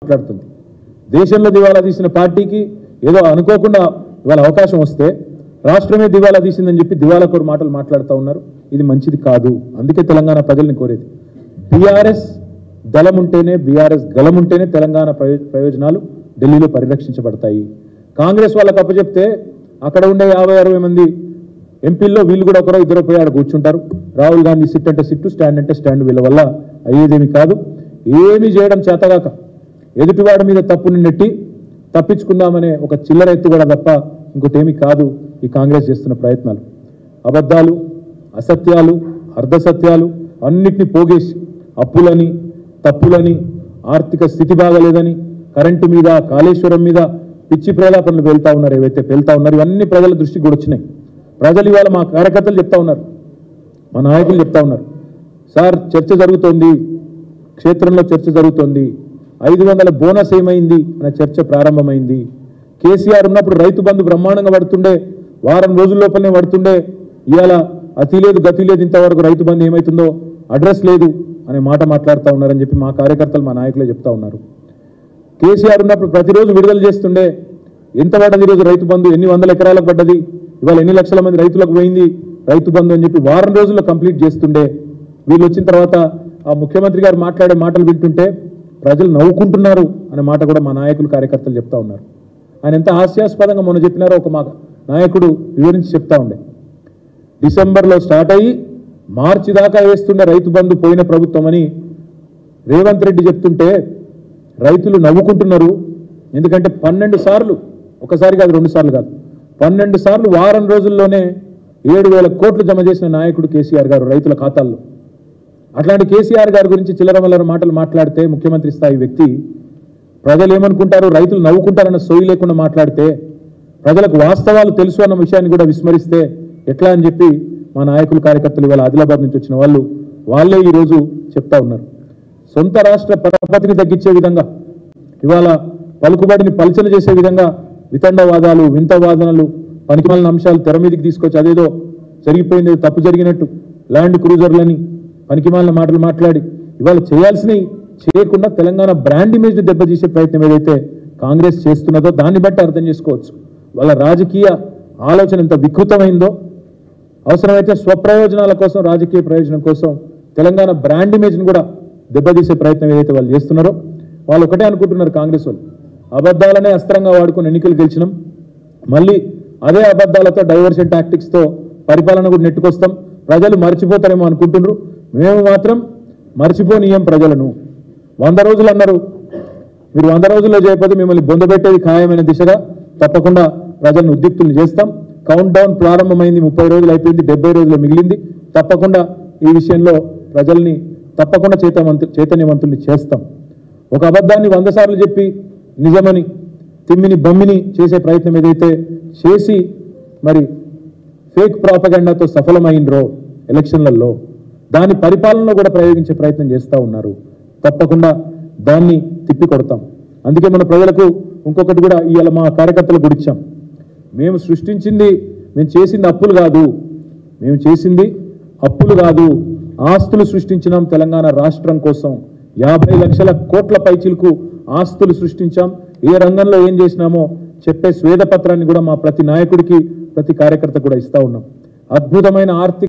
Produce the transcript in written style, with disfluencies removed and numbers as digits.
మాట్లాడుతుంది. దేశంలో దివాలా తీసిన పార్టీకి ఏదో అనుకోకుండా ఇవాళ అవకాశం వస్తే రాష్ట్రమే దివాలా తీసిందని చెప్పి దివాలా కోరు మాటలు మాట్లాడుతూ ఉన్నారు. ఇది మంచిది కాదు. అందుకే తెలంగాణ ప్రజల్ని కోరేది బీఆర్ఎస్ దళం ఉంటేనే, బీఆర్ఎస్ గలం ఉంటేనే తెలంగాణ ప్రయోజనాలు ఢిల్లీలో పరిరక్షించబడతాయి. కాంగ్రెస్ వాళ్ళకి అప్పచెప్తే అక్కడ ఉండే 50-60 మంది ఎంపీల్లో వీళ్ళు కూడా ఒకరో ఇద్దరు పోయి ఆడ కూర్చుంటారు. రాహుల్ గాంధీ సిట్ అంటే సిట్టు, స్టాండ్ అంటే స్టాండ్. వీళ్ళ వల్ల అయ్యేదేమి కాదు. ఏమీ చేయడం చేతగాక ఎదుటివాడి మీద తప్పుని నెట్టి తప్పించుకుందామనే ఒక చిల్లర ఎత్తు కూడా తప్ప ఇంకోటేమీ కాదు ఈ కాంగ్రెస్ చేస్తున్న ప్రయత్నాలు. అబద్ధాలు, అసత్యాలు, అర్ధసత్యాలు అన్నిటినీ పోగేసి అప్పులని, తప్పులని, ఆర్థిక స్థితి బాగలేదని, కరెంటు మీద, కాళేశ్వరం మీద పిచ్చి ప్రేలాపనలు వెళ్తా ఉన్నారు. ఏవైతే వెళ్తా ఉన్నారు ఇవన్నీ ప్రజల దృష్టికి కూడా వచ్చినాయి. ప్రజలు ఇవాళ మా కార్యకర్తలు చెప్తా ఉన్నారు, మా నాయకులు చెప్తా ఉన్నారు, సార్ చర్చ జరుగుతోంది, క్షేత్రంలో చర్చ జరుగుతోంది, 500 బోనస్ ఏమైంది అనే చర్చ ప్రారంభమైంది. కేసీఆర్ ఉన్నప్పుడు రైతు బంధు బ్రహ్మాండంగా పడుతుండే, వారం రోజుల లోపలనే పడుతుండే. ఇవాళ అతి లేదు గతి లేదు, ఇంతవరకు రైతు బంధు ఏమవుతుందో అడ్రస్ లేదు అనే మాట మాట్లాడుతూ ఉన్నారని చెప్పి మా కార్యకర్తలు, మా నాయకులే చెప్తా ఉన్నారు. కేసీఆర్ ఉన్నప్పుడు ప్రతిరోజు విడుదల చేస్తుండే, ఎంత పడ్డది ఈరోజు రైతు బంధు, ఎన్ని వందల ఎకరాలకు పడ్డది, ఇవాళ ఎన్ని లక్షల మంది రైతులకు పోయింది రైతు బంధు అని చెప్పి వారం రోజుల్లో కంప్లీట్ చేస్తుండే. వీళ్ళు వచ్చిన తర్వాత ఆ ముఖ్యమంత్రి గారు మాట్లాడే మాటలు వింటుంటే ప్రజలు నవ్వుకుంటున్నారు అనే మాట కూడా మా నాయకులు, కార్యకర్తలు చెప్తా ఉన్నారు. ఆయన ఎంత హాస్యాస్పదంగా మొన్న చెప్పినారో ఒక మా నాయకుడు వివరించి చెప్తా ఉండే. డిసెంబర్లో స్టార్ట్ అయ్యి మార్చి దాకా వేస్తుండే రైతు బంధు పోయిన ప్రభుత్వం అని రేవంత్ రెడ్డి చెప్తుంటే రైతులు నవ్వుకుంటున్నారు. ఎందుకంటే 12 సార్లు, ఒకసారి కాదు 2 సార్లు కాదు, 12 సార్లు వారం రోజుల్లోనే 7,000 కోట్లు జమ చేసిన నాయకుడు కేసీఆర్ గారు రైతుల ఖాతాల్లో. అట్లాంటి కేసీఆర్ గారి గురించి చిల్లరమల్లర మాటలు మాట్లాడితే ముఖ్యమంత్రి స్థాయి వ్యక్తి ప్రజలు ఏమనుకుంటారు, రైతులు నవ్వుకుంటారన్న సోయి లేకుండా మాట్లాడితే, ప్రజలకు వాస్తవాలు తెలుసు అన్న విషయాన్ని కూడా విస్మరిస్తే ఎట్లా అని చెప్పి మా నాయకులు, కార్యకర్తలు ఇవాళ ఆదిలాబాద్ నుంచి వచ్చిన వాళ్ళే ఈరోజు చెప్తా ఉన్నారు. సొంత రాష్ట్ర పరపతిని తగ్గించే విధంగా, ఇవాళ పలుకుబడిని పల్చన చేసే విధంగా వితండవాదాలు, వింత వాదనలు, పనికిమాలిన అంశాలు తెర మీదకి తీసుకొచ్చి అదేదో జరిగిపోయింది, తప్పు జరిగినట్టు ల్యాండ్ క్రూజర్లని పనికిమాలిన మాటలు మాట్లాడి ఇవాళ చేయాల్సినవి చేయకుండా తెలంగాణ బ్రాండ్ ఇమేజ్ని దెబ్బతీసే ప్రయత్నం ఏదైతే కాంగ్రెస్ చేస్తున్నదో దాన్ని బట్టి అర్థం చేసుకోవచ్చు వాళ్ళ రాజకీయ ఆలోచన ఎంత వికృతమైందో. అవసరమైతే స్వప్రయోజనాల కోసం, రాజకీయ ప్రయోజనం కోసం తెలంగాణ బ్రాండ్ ఇమేజ్ని కూడా దెబ్బతీసే ప్రయత్నం ఏదైతే వాళ్ళు చేస్తున్నారో, వాళ్ళు ఒకటే అనుకుంటున్నారు కాంగ్రెస్ వాళ్ళు, అబద్ధాలనే అస్త్రంగా వాడుకుని ఎన్నికలు గెలిచినాం, మళ్ళీ అదే అబద్ధాలతో డైవర్షన్ టాక్టిక్స్తో పరిపాలన కూడా నెట్టుకొస్తాం, ప్రజలు మర్చిపోతారేమో అనుకుంటున్నారు. మేము మాత్రం మర్చిపోనీయం ప్రజలను. 100 రోజులు అన్నారు, మీరు 100 రోజుల్లో చేయకపోతే మిమ్మల్ని బొందబెట్టేది ఖాయమైన దిశగా తప్పకుండా ప్రజలను ఉద్యుక్తులు చేస్తాం. కౌంట్ డౌన్ ప్రారంభమైంది, 30 రోజులు అయిపోయింది, 70 రోజులు మిగిలింది. తప్పకుండా ఈ విషయంలో ప్రజల్ని తప్పకుండా చైతన్యవంతుల్ని చేస్తాం. ఒక అబద్ధాన్ని 100 సార్లు చెప్పి నిజమని తిమ్మిని బమ్మిని చేసే ప్రయత్నం ఏదైతే చేసి మరి ఫేక్ ప్రాపగండాతో సఫలమైనరో ఎలక్షన్లలో, దాని పరిపాలనలో కూడా ప్రయోగించే ప్రయత్నం చేస్తూ ఉన్నారు. తప్పకుండా దాన్ని తిప్పికొడతాం. అందుకే మన ప్రజలకు ఇంకొకటి కూడా ఇవాళ మా కార్యకర్తలకు కూడా ఇచ్చాం. మేము చేసింది అప్పులు కాదు, మేము చేసింది అప్పులు కాదు, ఆస్తులు సృష్టించినాం తెలంగాణ రాష్ట్రం కోసం. 50 లక్షల కోట్ల పైచిలకు ఆస్తులు సృష్టించాం. ఏ రంగంలో ఏం చేసినామో చెప్పే స్వేదపత్రాన్ని కూడా మా ప్రతి నాయకుడికి, ప్రతి కార్యకర్త కూడా ఇస్తా ఉన్నాం. అద్భుతమైన ఆర్థిక